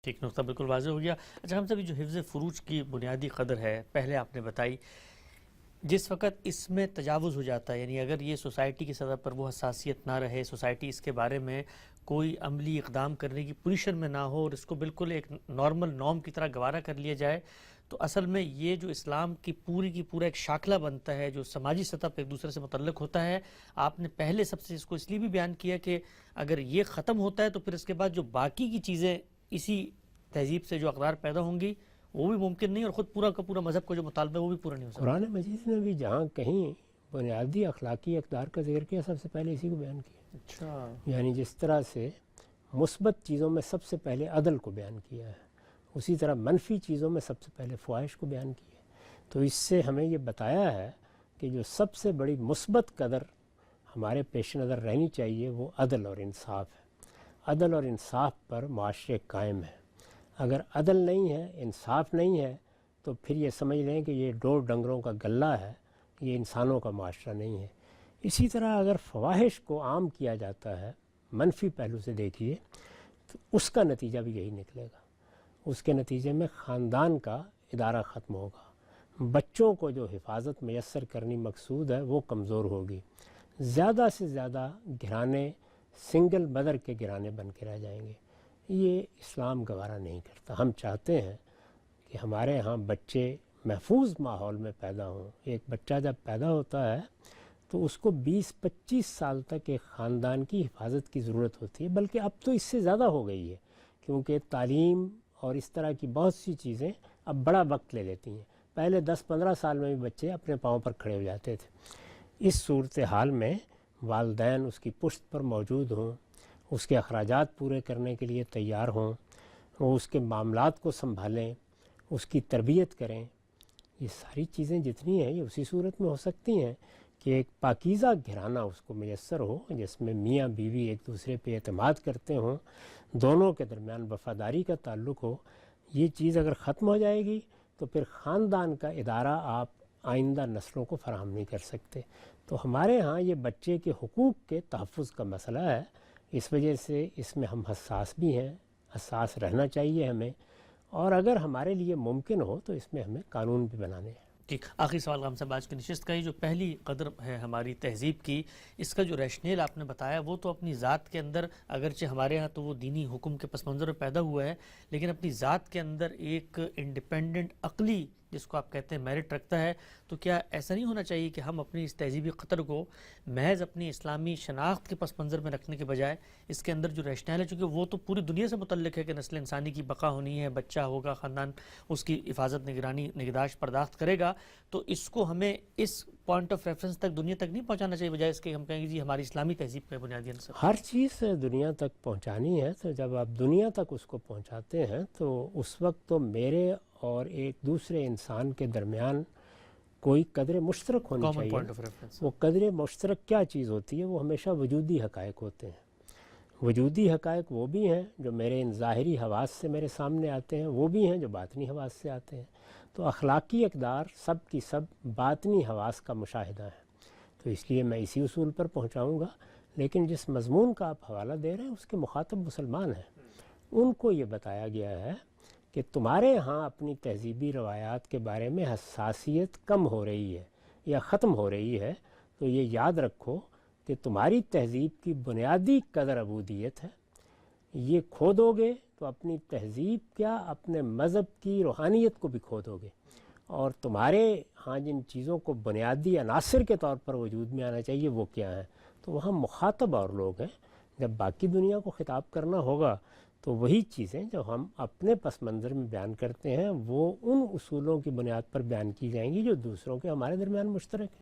ٹھیک، نقطہ بالکل واضح ہو گیا۔ اچھا، ہم سبھی جو حفظ فروج کی بنیادی قدر ہے پہلے آپ نے بتائی، جس وقت اس میں تجاوز ہو جاتا ہے، یعنی اگر یہ سوسائٹی کی سطح پر وہ حساسیت نہ رہے، سوسائٹی اس کے بارے میں کوئی عملی اقدام کرنے کی پوزیشن میں نہ ہو اور اس کو بالکل ایک نارمل نارم کی طرح گوارا کر لیا جائے، تو اصل میں یہ جو اسلام کی پورا ایک شاخلہ بنتا ہے جو سماجی سطح پہ ایک دوسرے سے متعلق ہوتا ہے، آپ نے پہلے سب سے اس کو اس لیے بھی بیان کیا کہ اگر یہ ختم ہوتا ہے تو پھر اس کے بعد جو باقی کی چیزیں اسی تہذیب سے جو اقدار پیدا ہوں گی وہ بھی ممکن نہیں، اور خود پورا کا پورا مذہب کا جو مطالبہ ہے وہ بھی پورا نہیں ہو سکتا۔ قرآن مجید نے بھی جہاں کہیں بنیادی اخلاقی اقدار کا ذکر کیا، سب سے پہلے اسی کو بیان کیا۔ اچھا، یعنی جس طرح سے مثبت چیزوں میں سب سے پہلے عدل کو بیان کیا ہے، اسی طرح منفی چیزوں میں سب سے پہلے فواہش کو بیان کیا ہے۔ تو اس سے ہمیں یہ بتایا ہے کہ جو سب سے بڑی مثبت قدر ہمارے پیش نظر رہنی چاہیے وہ عدل اور انصاف ہے۔ عدل اور انصاف پر معاشرے قائم ہے۔ اگر عدل نہیں ہے، انصاف نہیں ہے، تو پھر یہ سمجھ لیں کہ یہ ڈور ڈنگروں کا غلہ ہے، یہ انسانوں کا معاشرہ نہیں ہے۔ اسی طرح اگر فواہش کو عام کیا جاتا ہے، منفی پہلو سے دیکھیے، تو اس کا نتیجہ بھی یہی نکلے گا۔ اس کے نتیجے میں خاندان کا ادارہ ختم ہوگا، بچوں کو جو حفاظت میسر کرنی مقصود ہے وہ کمزور ہوگی، زیادہ سے زیادہ گھرانے سنگل مدر کے گھرانے بن کے رہ جائیں گے۔ یہ اسلام گوارا نہیں کرتا۔ ہم چاہتے ہیں کہ ہمارے ہاں بچے محفوظ ماحول میں پیدا ہوں۔ ایک بچہ جب پیدا ہوتا ہے تو اس کو 20-25 سال تک ایک خاندان کی حفاظت کی ضرورت ہوتی ہے، بلکہ اب تو اس سے زیادہ ہو گئی ہے، کیونکہ تعلیم اور اس طرح کی بہت سی چیزیں اب بڑا وقت لے لیتی ہیں۔ پہلے 10-15 سال میں بھی بچے اپنے پاؤں پر کھڑے ہو جاتے تھے۔ اس صورتحال میں والدین اس کی پشت پر موجود ہوں، اس کے اخراجات پورے کرنے کے لیے تیار ہوں، وہ اس کے معاملات کو سنبھالیں، اس کی تربیت کریں۔ یہ ساری چیزیں جتنی ہیں یہ اسی صورت میں ہو سکتی ہیں کہ ایک پاکیزہ گھرانہ اس کو میسر ہو، جس میں میاں بیوی ایک دوسرے پہ اعتماد کرتے ہوں، دونوں کے درمیان وفاداری کا تعلق ہو۔ یہ چیز اگر ختم ہو جائے گی تو پھر خاندان کا ادارہ آپ آئندہ نسلوں کو فراہم نہیں کر سکتے۔ تو ہمارے ہاں یہ بچے کے حقوق کے تحفظ کا مسئلہ ہے، اس وجہ سے اس میں ہم حساس بھی ہیں، حساس رہنا چاہیے ہمیں، اور اگر ہمارے لیے ممکن ہو تو اس میں ہمیں قانون بھی بنانے ہیں۔ ٹھیک، آخری سوال ہم سب آج کی نشست کا، یہ جو پہلی قدر ہے ہماری تہذیب کی، اس کا جو ریشنیل آپ نے بتایا وہ تو اپنی ذات کے اندر، اگرچہ ہمارے ہاں تو وہ دینی حکم کے پس منظر میں پیدا ہوا ہے، لیکن اپنی ذات کے اندر ایک انڈیپینڈنٹ عقلی جس کو آپ کہتے ہیں میرٹ رکھتا ہے۔ تو کیا ایسا نہیں ہونا چاہیے کہ ہم اپنی اس تہذیبی قطر کو محض اپنی اسلامی شناخت کے پس منظر میں رکھنے کے بجائے اس کے اندر جو ریشنل ہے، چونکہ وہ تو پوری دنیا سے متعلق ہے کہ نسل انسانی کی بقا ہونی ہے، بچہ ہوگا، خاندان اس کی حفاظت، نگرانی، نگہداشت برداشت کرے گا، تو اس کو ہمیں اس پوائنٹ آف ریفرنس تک دنیا تک نہیں پہنچانا چاہیے، بجائے اس کے ہم کہیں گے جی ہماری اسلامی تہذیب کا بنیادی عنصر ہر چیز دنیا تک پہنچانی ہے، تو جب آپ دنیا تک اس کو پہنچاتے ہیں تو اس وقت تو میرے اور ایک دوسرے انسان کے درمیان کوئی قدر مشترک ہونی کامن چاہیے۔ Point of reference. وہ قدر مشترک کیا چیز ہوتی ہے؟ وہ ہمیشہ وجودی حقائق ہوتے ہیں۔ وجودی حقائق وہ بھی ہیں جو میرے ان ظاہری حواس سے میرے سامنے آتے ہیں، وہ بھی ہیں جو باطنی حواس سے آتے ہیں۔ تو اخلاقی اقدار سب کی سب باطنی حواس کا مشاہدہ ہے، تو اس لیے میں اسی اصول پر پہنچاؤں گا۔ لیکن جس مضمون کا آپ حوالہ دے رہے ہیں اس کے مخاطب مسلمان ہیں، ان کو یہ بتایا گیا ہے کہ تمہارے ہاں اپنی تہذیبی روایات کے بارے میں حساسیت کم ہو رہی ہے یا ختم ہو رہی ہے، تو یہ یاد رکھو کہ تمہاری تہذیب کی بنیادی قدر عبودیت ہے۔ یہ کھو دو گے تو اپنی تہذیب کیا، اپنے مذہب کی روحانیت کو بھی کھو دو گے، اور تمہارے ہاں جن چیزوں کو بنیادی عناصر کے طور پر وجود میں آنا چاہیے وہ کیا ہیں۔ تو وہاں مخاطب اور لوگ ہیں۔ جب باقی دنیا کو خطاب کرنا ہوگا تو وہی چیزیں جو ہم اپنے پس منظر میں بیان کرتے ہیں وہ ان اصولوں کی بنیاد پر بیان کی جائیں گی جو دوسروں کے ہمارے درمیان مشترک ہیں۔